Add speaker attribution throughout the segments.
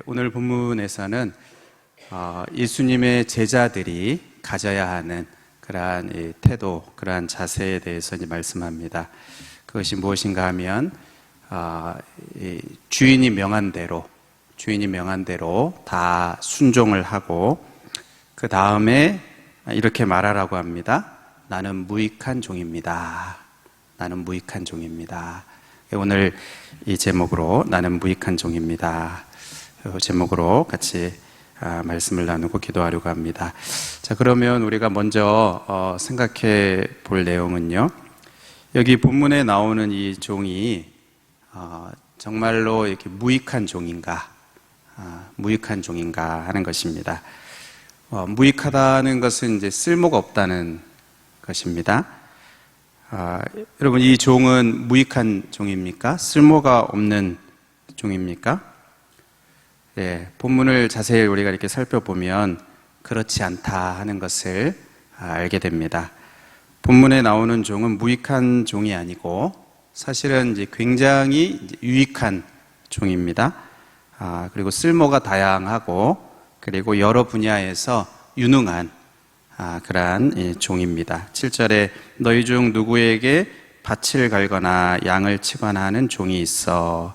Speaker 1: 오늘 본문에서는 예수님의 제자들이 가져야 하는 그러한 태도, 그러한 자세에 대해서 이제 말씀합니다. 그것이 무엇인가 하면 주인이 명한 대로 다 순종을 하고 그 다음에 이렇게 말하라고 합니다. 나는 무익한 종입니다. 나는 무익한 종입니다. 오늘 이 제목으로 나는 무익한 종입니다. 제목으로 같이 말씀을 나누고 기도하려고 합니다. 자, 그러면 우리가 먼저 생각해 볼 내용은요. 여기 본문에 나오는 이 종이 정말로 이렇게 무익한 종인가 하는 것입니다. 무익하다는 것은 이제 쓸모가 없다는 것입니다. 여러분, 이 종은 무익한 종입니까? 쓸모가 없는 종입니까? 본문을 자세히 우리가 이렇게 살펴보면 그렇지 않다 하는 것을 알게 됩니다. 본문에 나오는 종은 무익한 종이 아니고 사실은 이제 굉장히 유익한 종입니다. 그리고 쓸모가 다양하고 그리고 여러 분야에서 유능한 그러한 종입니다. 7절에 너희 중 누구에게 밭을 갈거나 양을 치거나 하는 종이 있어.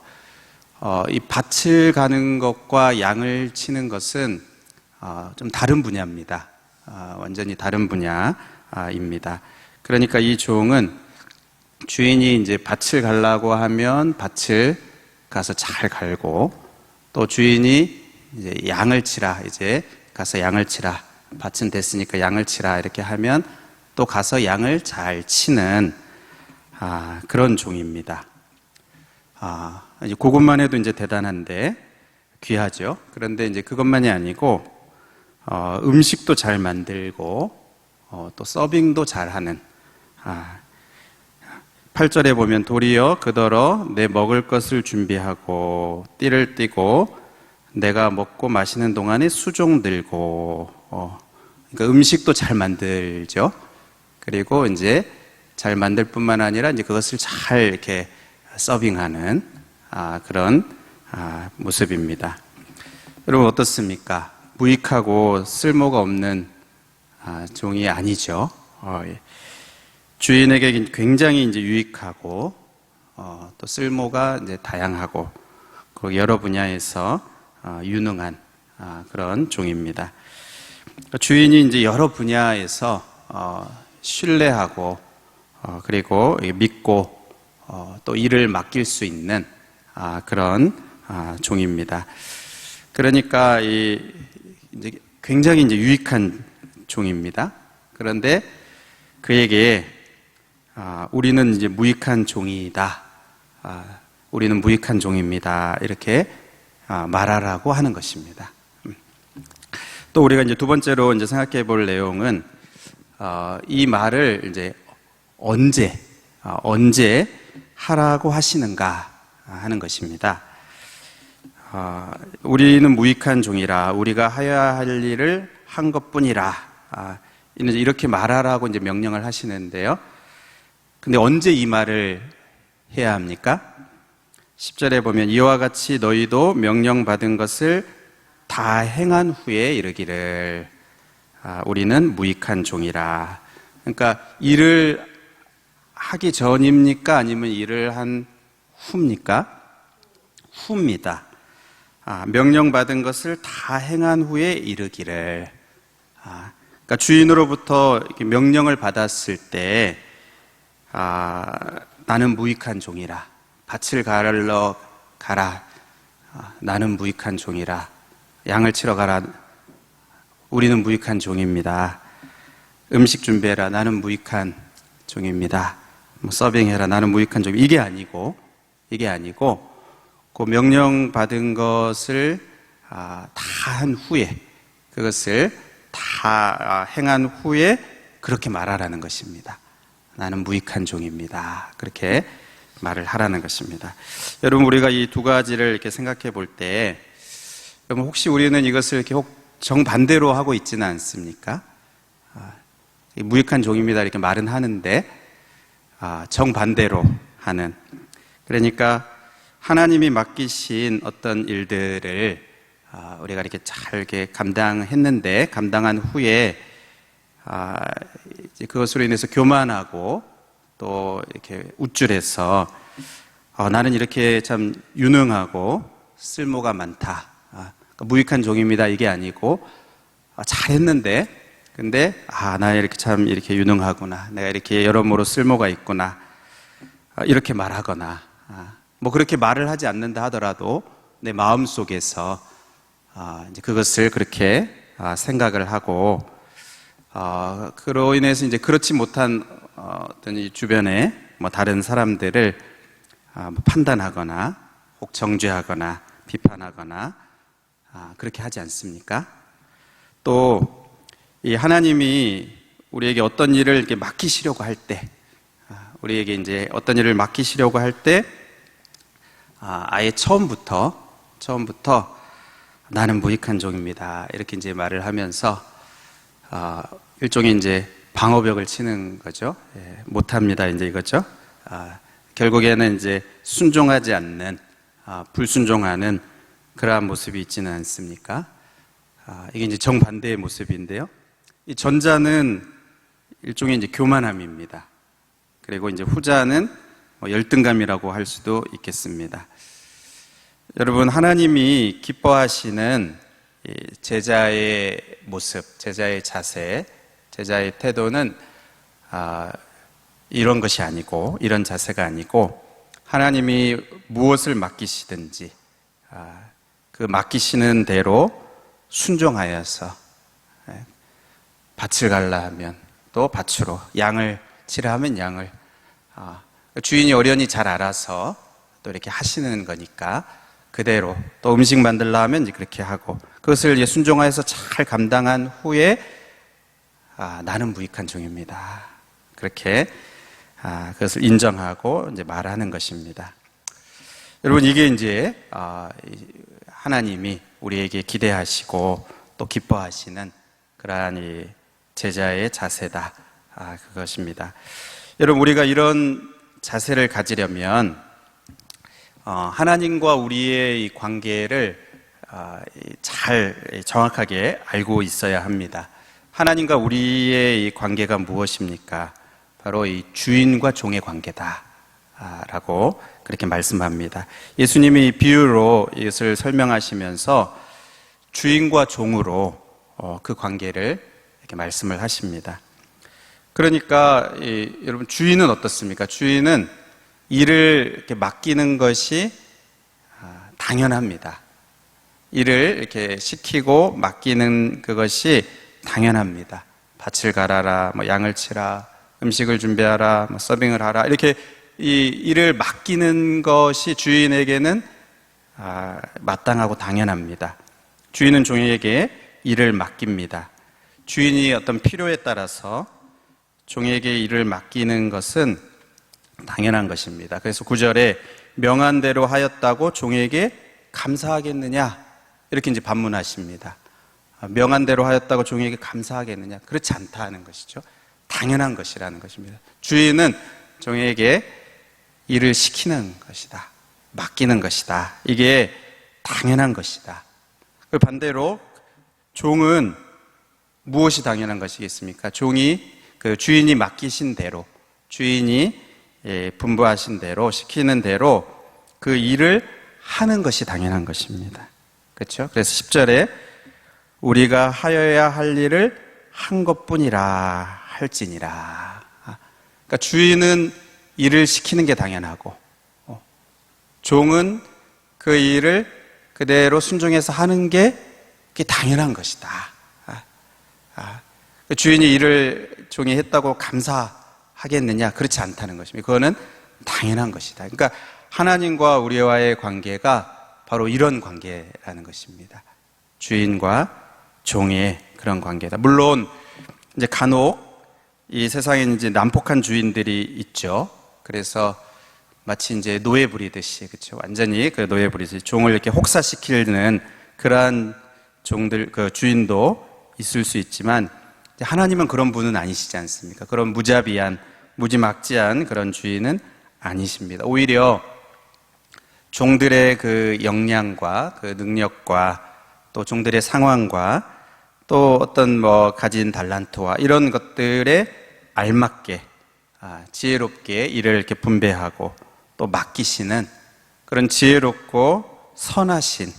Speaker 1: 이 밭을 가는 것과 양을 치는 것은 좀 다른 분야입니다. 완전히 다른 분야입니다. 그러니까 이 종은 주인이 이제 밭을 가려고 하면 밭을 가서 잘 갈고, 또 주인이 이제 양을 치라, 이제 가서 양을 치라, 밭은 됐으니까 양을 치라 이렇게 하면 또 가서 양을 잘 치는 그런 종입니다. 이제 그것만 해도 이제 대단한데 귀하죠. 그런데 이제 그것만이 아니고 음식도 잘 만들고 또 서빙도 잘하는. 8절에 보면 도리어 그더러 내 먹을 것을 준비하고 띠를 띠고 내가 먹고 마시는 동안에 수종 들고. 그러니까 음식도 잘 만들죠. 그리고 이제 잘 만들 뿐만 아니라 이제 그것을 잘 이렇게 서빙하는 그런 모습입니다. 여러분 어떻습니까? 무익하고 쓸모가 없는 종이 아니죠. 주인에게 굉장히 이제 유익하고 또 쓸모가 이제 다양하고 그 여러 분야에서 유능한 그런 종입니다. 주인이 이제 여러 분야에서 신뢰하고 그리고 믿고 또 일을 맡길 수 있는 그런 종입니다. 그러니까 이제 굉장히 이제 유익한 종입니다. 그런데 그에게 우리는 이제 무익한 종이다. 우리는 무익한 종입니다. 이렇게 말하라고 하는 것입니다. 또 우리가 이제 두 번째로 이제 생각해 볼 내용은 이 말을 이제 언제 하라고 하시는가 하는 것입니다. 우리는 무익한 종이라 우리가 하여야 할 일을 한 것뿐이라 이렇게 말하라고 이제 명령을 하시는데요. 근데 언제 이 말을 해야 합니까? 10절에 보면 이와 같이 너희도 명령받은 것을 다 행한 후에 이르기를 우리는 무익한 종이라. 그러니까 일을 하기 전입니까? 아니면 일을 한 후입니까? 후입니다. 명령받은 것을 다 행한 후에 이르기를. 그러니까 주인으로부터 이렇게 명령을 받았을 때 나는 무익한 종이라. 밭을 갈러 가라. 나는 무익한 종이라. 양을 치러 가라. 우리는 무익한 종입니다. 음식 준비해라. 나는 무익한 종입니다. 서빙해라. 나는 무익한 종. 이게 아니고 그 명령 받은 것을 다 한 후에, 그것을 다 행한 후에 그렇게 말하라는 것입니다. 나는 무익한 종입니다. 그렇게 말을 하라는 것입니다. 여러분, 우리가 이 두 가지를 이렇게 생각해 볼 때, 여러분 혹시 우리는 이것을 이렇게 정반대로 하고 있지는 않습니까? 무익한 종입니다. 이렇게 말은 하는데 정반대로 하는. 그러니까 하나님이 맡기신 어떤 일들을 우리가 이렇게 잘 이렇게 감당했는데, 감당한 후에 이제 그것으로 인해서 교만하고 또 이렇게 우쭐해서 나는 이렇게 참 유능하고 쓸모가 많다. 그러니까 무익한 종입니다. 이게 아니고 잘했는데, 근데 나 이렇게 참 이렇게 유능하구나. 내가 이렇게 여러모로 쓸모가 있구나. 이렇게 말하거나, 뭐 그렇게 말을 하지 않는다 하더라도 내 마음 속에서 이제 그것을 그렇게 생각을 하고, 그로 인해서 이제 그렇지 못한 어떤 이 주변에 뭐 다른 사람들을 판단하거나 혹 정죄하거나 비판하거나 그렇게 하지 않습니까? 또 이 하나님이 우리에게 어떤 일을 이렇게 맡기시려고 할 때, 우리에게 이제 어떤 일을 맡기시려고 할 때, 아예 처음부터 나는 무익한 종입니다. 이렇게 이제 말을 하면서 일종의 이제 방어벽을 치는 거죠. 못합니다. 이제 이거죠. 결국에는 이제 순종하지 않는, 불순종하는 그러한 모습이 있지는 않습니까? 이게 이제 정반대의 모습인데요. 이 전자는 일종의 이제 교만함입니다. 그리고 이제 후자는 열등감이라고 할 수도 있겠습니다. 여러분, 하나님이 기뻐하시는 제자의 모습, 제자의 자세, 제자의 태도는 이런 것이 아니고, 이런 자세가 아니고, 하나님이 무엇을 맡기시든지 그 맡기시는 대로 순종하여서 밭을 갈라 하면 또 밭으로, 양을 치라 하면 양을, 주인이 어련히 잘 알아서 또 이렇게 하시는 거니까 그대로, 또 음식 만들라 하면 이제 그렇게 하고, 그것을 이제 순종하여서 잘 감당한 후에 나는 무익한 종입니다. 그렇게 그것을 인정하고 이제 말하는 것입니다. 여러분, 이게 이제 하나님이 우리에게 기대하시고 또 기뻐하시는 그러한 이 제자의 자세다. 그것입니다. 여러분, 우리가 이런 자세를 가지려면 하나님과 우리의 이 관계를 잘 정확하게 알고 있어야 합니다. 하나님과 우리의 이 관계가 무엇입니까? 바로 이 주인과 종의 관계다 라고 그렇게 말씀합니다. 예수님이 비유로 이것을 설명하시면서 주인과 종으로 그 관계를 이렇게 말씀을 하십니다. 그러니까 여러분, 주인은 어떻습니까? 주인은 일을 이렇게 맡기는 것이 당연합니다. 일을 이렇게 시키고 맡기는 그것이 당연합니다. 밭을 갈아라, 뭐 양을 치라, 음식을 준비하라, 뭐 서빙을 하라, 이렇게 이 일을 맡기는 것이 주인에게는 마땅하고 당연합니다. 주인은 종에게 일을 맡깁니다. 주인이 어떤 필요에 따라서 종에게 일을 맡기는 것은 당연한 것입니다. 그래서 9절에 명한 대로 하였다고 종에게 감사하겠느냐, 이렇게 이제 반문하십니다. 명한 대로 하였다고 종에게 감사하겠느냐, 그렇지 않다는 것이죠. 당연한 것이라는 것입니다. 주인은 종에게 일을 시키는 것이다, 맡기는 것이다, 이게 당연한 것이다. 그 반대로 종은 무엇이 당연한 것이겠습니까? 종이 그 주인이 맡기신 대로, 주인이 분부하신 대로, 시키는 대로 그 일을 하는 것이 당연한 것입니다. 그렇죠? 그래서 10절에 우리가 하여야 할 일을 한 것뿐이라 할지니라. 그러니까 주인은 일을 시키는 게 당연하고, 종은 그 일을 그대로 순종해서 하는 게 그게 당연한 것이다. 주인이 일을 종이 했다고 감사하겠느냐? 그렇지 않다는 것입니다. 그거는 당연한 것이다. 그러니까 하나님과 우리와의 관계가 바로 이런 관계라는 것입니다. 주인과 종의 그런 관계다. 물론 이제 간혹 이 세상에 이제 난폭한 주인들이 있죠. 그래서 마치 이제 노예 부리듯이, 그렇죠? 완전히 그 노예 부리듯이 종을 이렇게 혹사시키는 그러한 종들, 그 주인도 있을 수 있지만, 하나님은 그런 분은 아니시지 않습니까? 그런 무자비한, 무지막지한 그런 주인은 아니십니다. 오히려 종들의 그 역량과 그 능력과 또 종들의 상황과 또 어떤 가진 달란트와 이런 것들에 알맞게 지혜롭게 일을 이렇게 분배하고 또 맡기시는 그런 지혜롭고 선하신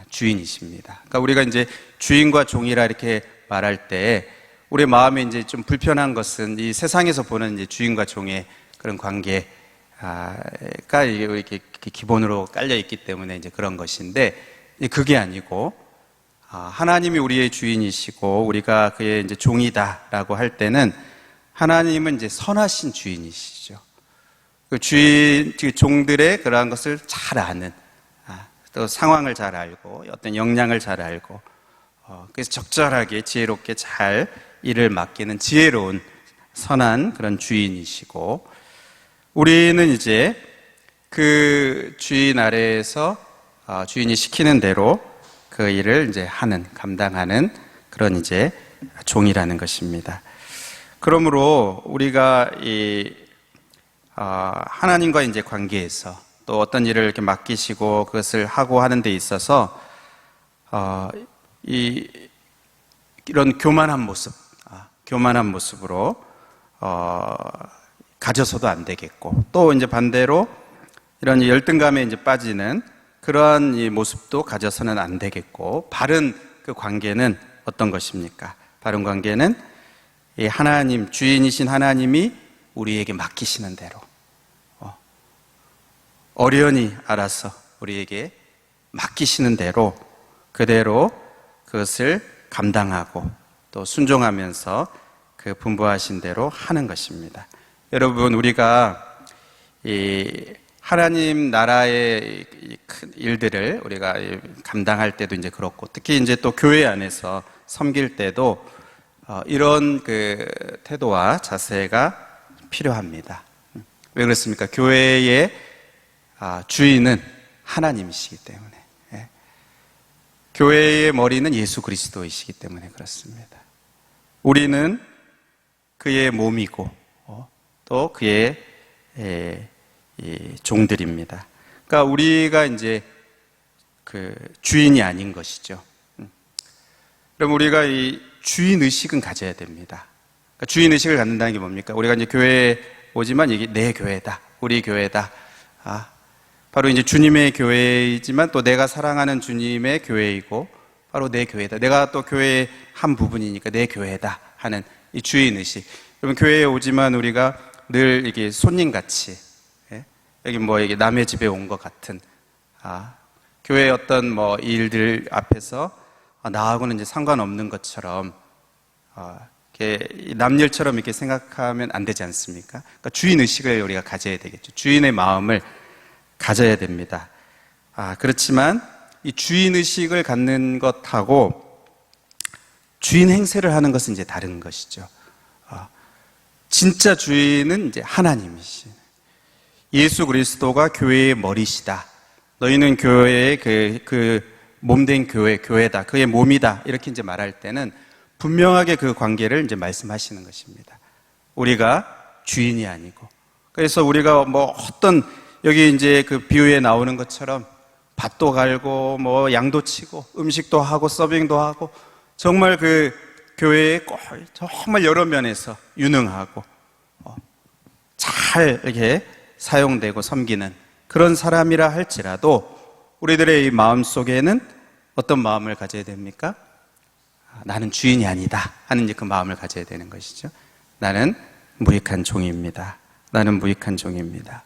Speaker 1: 주인이십니다. 그러니까 우리가 이제 주인과 종이라 이렇게 말할 때 우리 마음에 이제 좀 불편한 것은 이 세상에서 보는 이제 주인과 종의 그런 관계가 이렇게 기본으로 깔려 있기 때문에 이제 그런 것인데, 그게 아니고 하나님이 우리의 주인이시고 우리가 그의 이제 종이다라고 할 때는 하나님은 이제 선하신 주인이시죠. 그 종들의 그러한 것을 잘 아는, 또 상황을 잘 알고 어떤 역량을 잘 알고, 그래서 적절하게 지혜롭게 잘 일을 맡기는 지혜로운 선한 그런 주인이시고, 우리는 이제 그 주인 아래에서 주인이 시키는 대로 그 일을 이제 감당하는 그런 이제 종이라는 것입니다. 그러므로 우리가 하나님과 이제 관계에서 또 어떤 일을 이렇게 맡기시고 그것을 하고 하는 데 있어서 이런 교만한 모습으로 가져서도 안 되겠고, 또 이제 반대로 이런 열등감에 이제 빠지는 그러한 이 모습도 가져서는 안 되겠고, 바른 그 관계는 어떤 것입니까? 바른 관계는 이 하나님, 주인이신 하나님이 우리에게 맡기시는 대로 어련히 알아서 우리에게 맡기시는 대로 그대로 그것을 감당하고 또 순종하면서 그 분부하신 대로 하는 것입니다. 여러분, 우리가 이 하나님 나라의 큰 일들을 우리가 감당할 때도 이제 그렇고, 특히 이제 또 교회 안에서 섬길 때도 이런 그 태도와 자세가 필요합니다. 왜 그렇습니까? 교회의 주인은 하나님이시기 때문에, 교회의 머리는 예수 그리스도이시기 때문에 그렇습니다. 우리는 그의 몸이고 또 그의 종들입니다. 그러니까 우리가 이제 그 주인이 아닌 것이죠. 그럼 우리가 이 주인 의식은 가져야 됩니다. 그러니까 주인 의식을 갖는다는 게 뭡니까? 우리가 이제 교회에 오지만 이게 내 교회다, 우리 교회다. 바로 이제 주님의 교회이지만 또 내가 사랑하는 주님의 교회이고 바로 내 교회다. 내가 또 교회의 한 부분이니까 내 교회다 하는 이 주인 의식. 그러면 교회에 오지만 우리가 늘 이게 손님같이, 여기 이게 남의 집에 온 것 같은, 교회의 어떤 일들 앞에서 나하고는 이제 상관없는 것처럼, 이렇게 남일처럼 이렇게 생각하면 안 되지 않습니까? 그러니까 주인 의식을 우리가 가져야 되겠죠. 주인의 마음을 가져야 됩니다. 그렇지만 이 주인 의식을 갖는 것하고 주인 행세를 하는 것은 이제 다른 것이죠. 진짜 주인은 이제 하나님이시. 예수 그리스도가 교회의 머리시다. 너희는 교회의 그 몸된 교회다. 그의 몸이다. 이렇게 이제 말할 때는 분명하게 그 관계를 이제 말씀하시는 것입니다. 우리가 주인이 아니고. 그래서 우리가 어떤 여기 이제 그 비유에 나오는 것처럼 밭도 갈고 양도 치고 음식도 하고 서빙도 하고 정말 그 교회에 정말 여러 면에서 유능하고 잘 이렇게 사용되고 섬기는 그런 사람이라 할지라도 우리들의 이 마음 속에는 어떤 마음을 가져야 됩니까? 나는 주인이 아니다 하는 이제 그 마음을 가져야 되는 것이죠. 나는 무익한 종입니다. 나는 무익한 종입니다.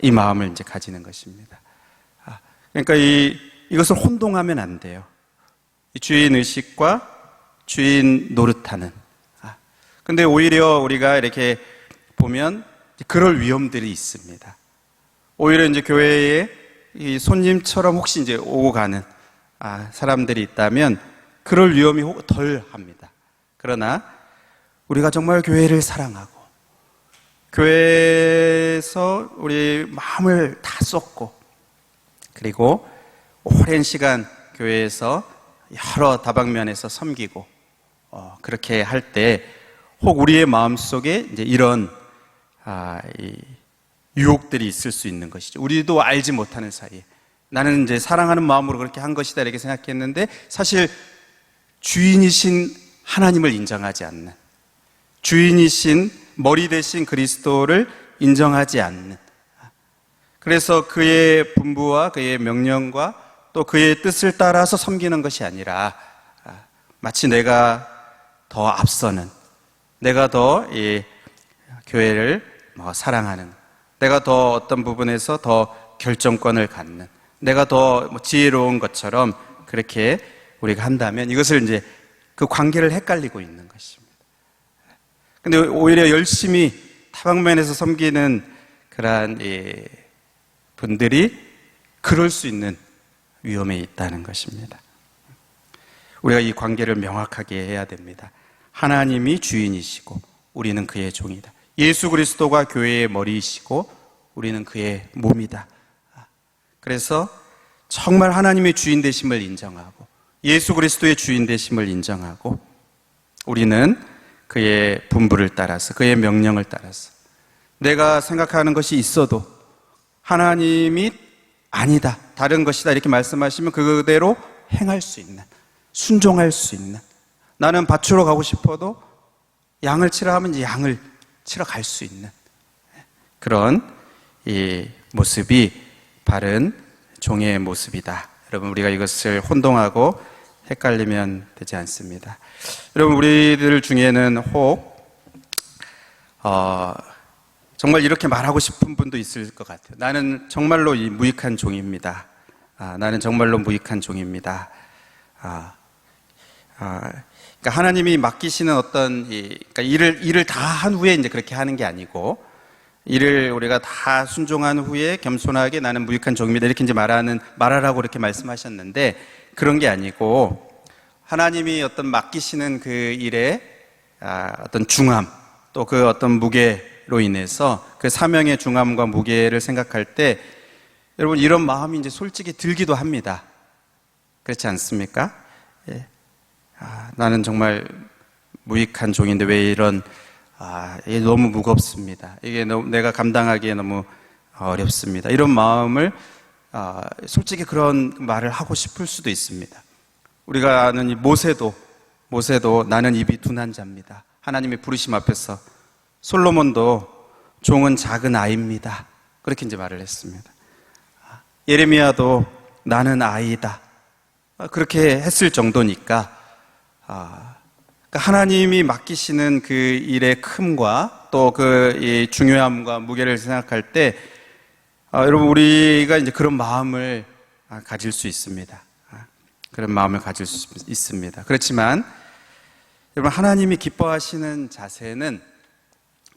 Speaker 1: 이 마음을 이제 가지는 것입니다. 그러니까 이것을 혼동하면 안 돼요. 이 주인 의식과 주인 노릇하는. 근데 오히려 우리가 이렇게 보면 그럴 위험들이 있습니다. 오히려 이제 교회에 이 손님처럼 혹시 이제 오고 가는 사람들이 있다면 그럴 위험이 덜 합니다. 그러나 우리가 정말 교회를 사랑하고 교회에서 우리 마음을 다 쏟고 그리고 오랜 시간 교회에서 여러 다방면에서 섬기고 그렇게 할 때 혹 우리의 마음 속에 이제 이런 이 유혹들이 있을 수 있는 것이죠. 우리도 알지 못하는 사이에 나는 이제 사랑하는 마음으로 그렇게 한 것이다 이렇게 생각했는데 사실 주인이신 하나님을 인정하지 않는, 주인이신 머리 대신 그리스도를 인정하지 않는, 그래서 그의 분부와 그의 명령과 또 그의 뜻을 따라서 섬기는 것이 아니라 마치 내가 더 앞서는, 내가 더 이 교회를 사랑하는, 내가 더 어떤 부분에서 더 결정권을 갖는, 내가 더 지혜로운 것처럼 그렇게 우리가 한다면 이것을 이제 그 관계를 헷갈리고 있는 것입니다. 근데 오히려 열심히 타방면에서 섬기는 그러한 분들이 그럴 수 있는 위험에 있다는 것입니다. 우리가 이 관계를 명확하게 해야 됩니다. 하나님이 주인이시고 우리는 그의 종이다. 예수 그리스도가 교회의 머리이시고 우리는 그의 몸이다. 그래서 정말 하나님의 주인 되심을 인정하고 예수 그리스도의 주인 되심을 인정하고 우리는 그의 분부를 따라서, 그의 명령을 따라서 내가 생각하는 것이 있어도 하나님이 아니다, 다른 것이다 이렇게 말씀하시면 그대로 행할 수 있는, 순종할 수 있는, 나는 밭으로 가고 싶어도 양을 치러 하면 이제 양을 치러 갈 수 있는 그런 이 모습이 바른 종의 모습이다. 여러분, 우리가 이것을 혼동하고 헷갈리면 되지 않습니다. 여러분, 우리들 중에는 혹 정말 이렇게 말하고 싶은 분도 있을 것 같아요. 나는 정말로 이 무익한 종입니다. 나는 정말로 무익한 종입니다. 그러니까 하나님이 맡기시는 어떤 그러니까 일을 다 한 후에 이제 그렇게 하는 게 아니고, 일을 우리가 다 순종한 후에 겸손하게 나는 무익한 종입니다 이렇게 이제 말하라고 이렇게 말씀하셨는데, 그런 게 아니고 하나님이 어떤 맡기시는 그 일에 어떤 중함, 또 그 어떤 무게로 인해서 그 사명의 중함과 무게를 생각할 때 여러분 이런 마음이 이제 솔직히 들기도 합니다. 그렇지 않습니까? 예. 나는 정말 무익한 종인데 왜 이런 이게 너무 무겁습니다. 이게 내가 감당하기에 너무 어렵습니다. 이런 마음을 솔직히 그런 말을 하고 싶을 수도 있습니다. 우리가 아는 이 모세도 나는 입이 둔한 자입니다. 하나님의 부르심 앞에서, 솔로몬도 종은 작은 아이입니다 그렇게 이제 말을 했습니다. 예레미야도 나는 아이다 그렇게 했을 정도니까 하나님이 맡기시는 그 일의 큼과 또 그 중요함과 무게를 생각할 때 여러분 우리가 이제 그런 마음을 가질 수 있습니다. 그런 마음을 가질 수 있습니다. 그렇지만 여러분 하나님이 기뻐하시는 자세는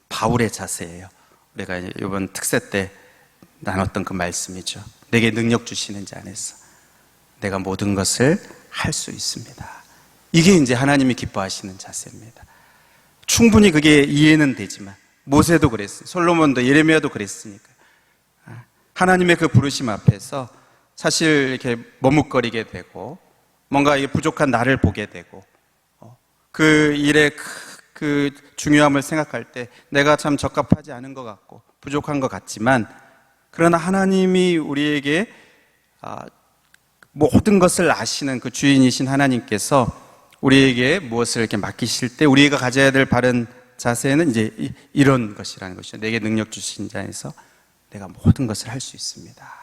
Speaker 1: 바울의 자세예요. 우리가 이번 특세 때 나눴던 그 말씀이죠. 내게 능력 주시는 자 안에서 내가 모든 것을 할 수 있습니다. 이게 이제 하나님이 기뻐하시는 자세입니다. 충분히 그게 이해는 되지만 모세도 그랬어요. 솔로몬도, 예레미야도 그랬으니까. 하나님의 그 부르심 앞에서 사실 이렇게 머뭇거리게 되고 뭔가 부족한 나를 보게 되고 그 일의 그 중요함을 생각할 때 내가 참 적합하지 않은 것 같고 부족한 것 같지만, 그러나 하나님이 우리에게 모든 것을 아시는 그 주인이신 하나님께서 우리에게 무엇을 이렇게 맡기실 때 우리가 가져야 될 바른 자세는 이제 이런 것이라는 것이죠. 내게 능력 주신 자에서 내가 모든 것을 할 수 있습니다.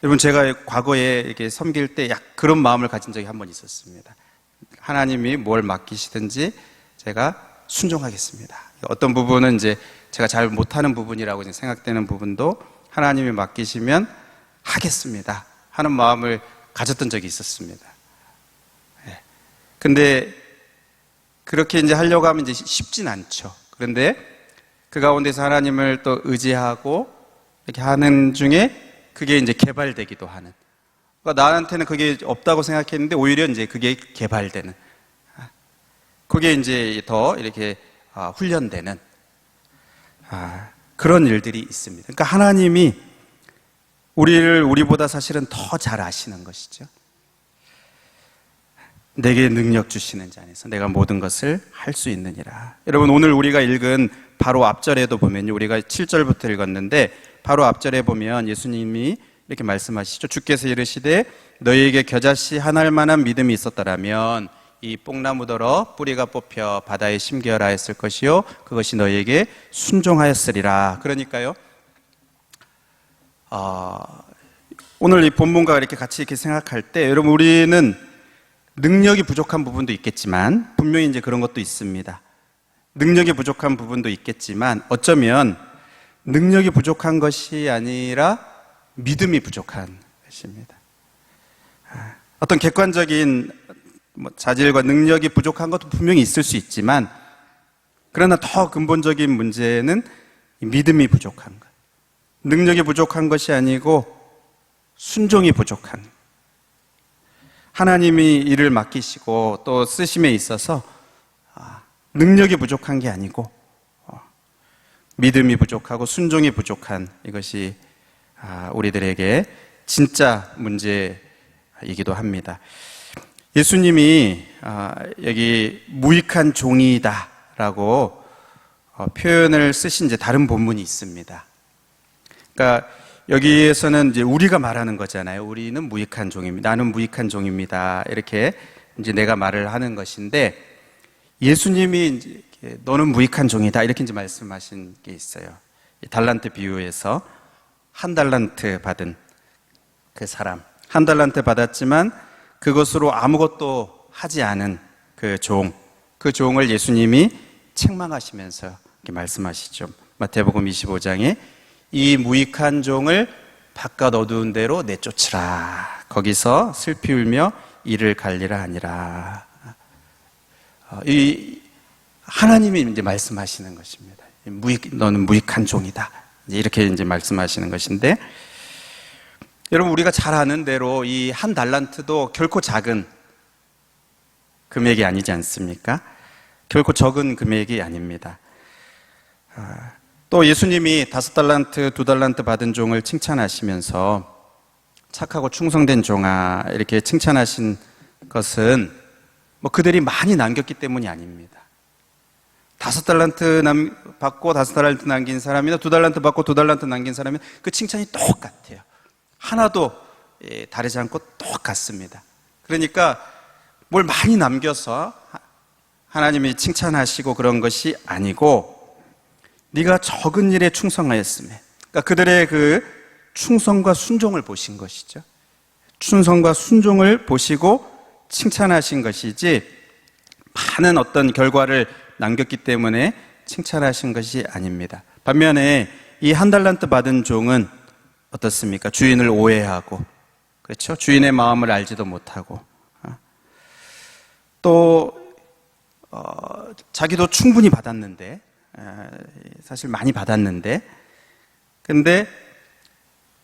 Speaker 1: 여러분, 제가 과거에 이렇게 섬길 때 약 그런 마음을 가진 적이 한 번 있었습니다. 하나님이 뭘 맡기시든지 제가 순종하겠습니다. 어떤 부분은 이제 제가 잘 못하는 부분이라고 생각되는 부분도 하나님이 맡기시면 하겠습니다 하는 마음을 가졌던 적이 있었습니다. 근데 그렇게 이제 하려고 하면 이제 쉽진 않죠. 그런데 그 가운데서 하나님을 또 의지하고 이렇게 하는 중에 그게 이제 개발되기도 하는. 그러니까 나한테는 그게 없다고 생각했는데 오히려 이제 그게 개발되는. 그게 이제 더 이렇게 훈련되는 그런 일들이 있습니다. 그러니까 하나님이 우리보다 사실은 더 잘 아시는 것이죠. 내게 능력 주시는 자 안에서 내가 모든 것을 할 수 있느니라. 여러분, 오늘 우리가 읽은 바로 앞절에도 보면요, 우리가 7절부터 읽었는데 바로 앞절에 보면 예수님이 이렇게 말씀하시죠. 주께서 이르시되 너희에게 겨자씨 한 알만한 믿음이 있었더라면 이 뽕나무더러 뿌리가 뽑혀 바다에 심겨라 했을 것이요 그것이 너희에게 순종하였으리라. 그러니까요, 오늘 이 본문과 이렇게 같이 이렇게 생각할 때 여러분, 우리는 능력이 부족한 부분도 있겠지만 분명히 이제 그런 것도 있습니다. 능력이 부족한 부분도 있겠지만 어쩌면 능력이 부족한 것이 아니라 믿음이 부족한 것입니다. 어떤 객관적인 자질과 능력이 부족한 것도 분명히 있을 수 있지만, 그러나 더 근본적인 문제는 믿음이 부족한 것. 능력이 부족한 것이 아니고 순종이 부족한 것. 하나님이 일을 맡기시고 또 쓰심에 있어서 능력이 부족한 게 아니고 믿음이 부족하고 순종이 부족한 이것이 우리들에게 진짜 문제이기도 합니다. 예수님이 여기 무익한 종이다 라고 표현을 쓰신 이제 다른 본문이 있습니다. 그러니까 여기에서는 이제 우리가 말하는 거잖아요. 우리는 무익한 종입니다. 나는 무익한 종입니다. 이렇게 이제 내가 말을 하는 것인데, 예수님이 이제 너는 무익한 종이다 이렇게 이제 말씀하신 게 있어요. 달란트 비유에서 한 달란트 받은 그 사람, 한 달란트 받았지만 그것으로 아무것도 하지 않은 그 종을 예수님이 책망하시면서 이렇게 말씀하시죠. 마태복음 25장에 이 무익한 종을 바깥 어두운 데로 내쫓으라. 거기서 슬피 울며 이를 갈리라 하니라. 이 하나님이 이제 말씀하시는 것입니다. 너는 무익한 종이다. 이렇게 이제 말씀하시는 것인데, 여러분, 우리가 잘 아는 대로 이 한 달란트도 결코 작은 금액이 아니지 않습니까? 결코 적은 금액이 아닙니다. 또 예수님이 5달란트, 2달란트 받은 종을 칭찬하시면서 착하고 충성된 종아 이렇게 칭찬하신 것은 그들이 많이 남겼기 때문이 아닙니다. 5달란트 받고 5달란트 남긴 사람이나 2달란트 받고 2달란트 남긴 사람이 그 칭찬이 똑같아요. 하나도 다르지 않고 똑같습니다. 그러니까 뭘 많이 남겨서 하나님이 칭찬하시고 그런 것이 아니고, 네가 적은 일에 충성하였으며, 그러니까 그들의 그 충성과 순종을 보신 것이죠. 충성과 순종을 보시고 칭찬하신 것이지, 많은 어떤 결과를 남겼기 때문에 칭찬하신 것이 아닙니다. 반면에 이 한 달란트 받은 종은 어떻습니까? 주인을 오해하고, 그렇죠? 주인의 마음을 알지도 못하고, 또 자기도 충분히 받았는데, 사실 많이 받았는데, 근데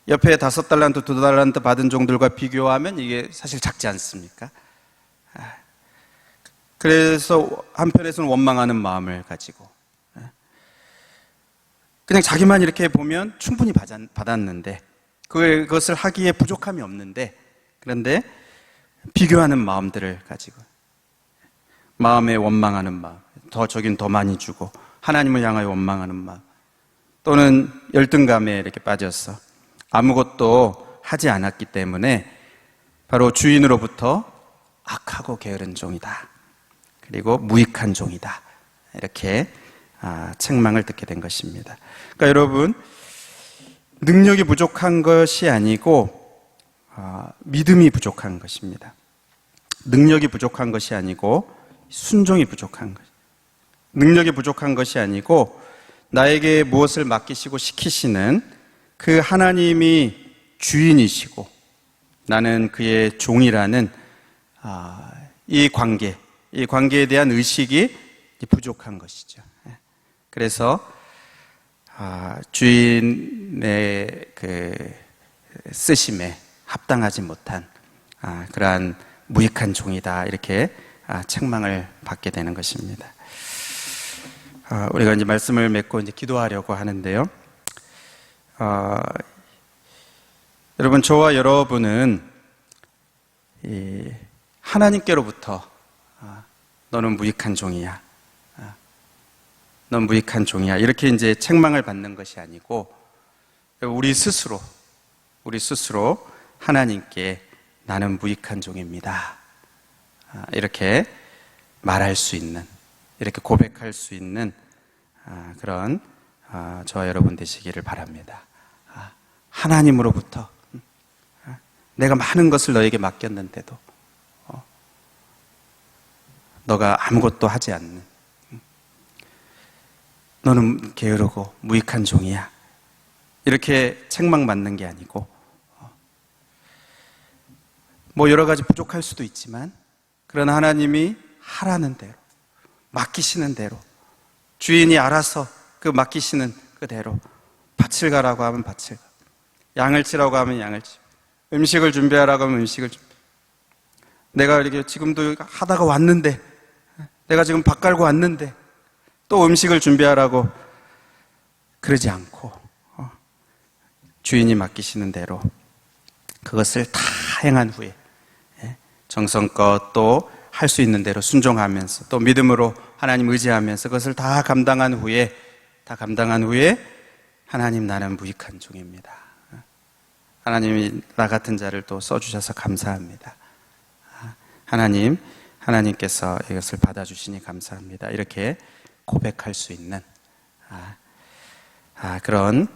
Speaker 1: 옆에 5달란트, 2달란트 받은 종들과 비교하면 이게 사실 작지 않습니까? 그래서 한편에서는 원망하는 마음을 가지고, 그냥 자기만 이렇게 보면 충분히 받았는데, 그것을 하기에 부족함이 없는데, 그런데 비교하는 마음들을 가지고, 마음에 원망하는 마음, 저긴 더 많이 주고 하나님을 향하여 원망하는 마음, 또는 열등감에 이렇게 빠져서 아무것도 하지 않았기 때문에 바로 주인으로부터 악하고 게으른 종이다, 그리고 무익한 종이다, 이렇게 책망을 듣게 된 것입니다. 그러니까 여러분, 능력이 부족한 것이 아니고 믿음이 부족한 것입니다. 능력이 부족한 것이 아니고 순종이 부족한 것. 능력이 부족한 것이 아니고 나에게 무엇을 맡기시고 시키시는 그 하나님이 주인이시고 나는 그의 종이라는 이 관계에 대한 의식이 부족한 것이죠. 그래서 주인의 그 쓰심에 합당하지 못한 그러한 무익한 종이다, 이렇게 책망을 받게 되는 것입니다. 우리가 이제 말씀을 맺고 이제 기도하려고 하는데요. 여러분, 저와 여러분은 하나님께로부터 너는 무익한 종이야, 넌 무익한 종이야, 이렇게 이제 책망을 받는 것이 아니고 우리 스스로 우리 스스로 하나님께 나는 무익한 종입니다. 이렇게 말할 수 있는, 이렇게 고백할 수 있는 그런 저와 여러분 되시기를 바랍니다. 하나님으로부터 내가 많은 것을 너에게 맡겼는데도 너가 아무것도 하지 않는, 너는 게으르고 무익한 종이야, 이렇게 책망받는 게 아니고, 뭐 여러 가지 부족할 수도 있지만 그러나 하나님이 하라는 대로, 맡기시는 대로, 주인이 알아서 그 맡기시는 그대로 밭을 가라고 하면 밭을 가, 양을 치라고 하면 양을 치, 음식을 준비하라고 하면 음식을 준비. 내가 이렇게 지금도 하다가 왔는데, 내가 지금 밥 깔고 왔는데 또 음식을 준비하라고 그러지 않고 주인이 맡기시는 대로 그것을 다 행한 후에 정성껏 또 할 수 있는 대로 순종하면서 또 믿음으로 하나님 의지하면서 그것을 다 감당한 후에 하나님 나는 무익한 종입니다. 하나님이 나 같은 자를 또 써주셔서 감사합니다. 하나님께서 이것을 받아주시니 감사합니다. 이렇게 고백할 수 있는 그런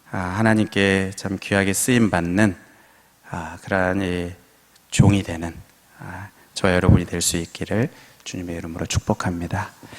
Speaker 1: 하나님께 참 귀하게 쓰임받는 그러한 이 종이 되는 저와 여러분이 될 수 있기를 주님의 이름으로 축복합니다.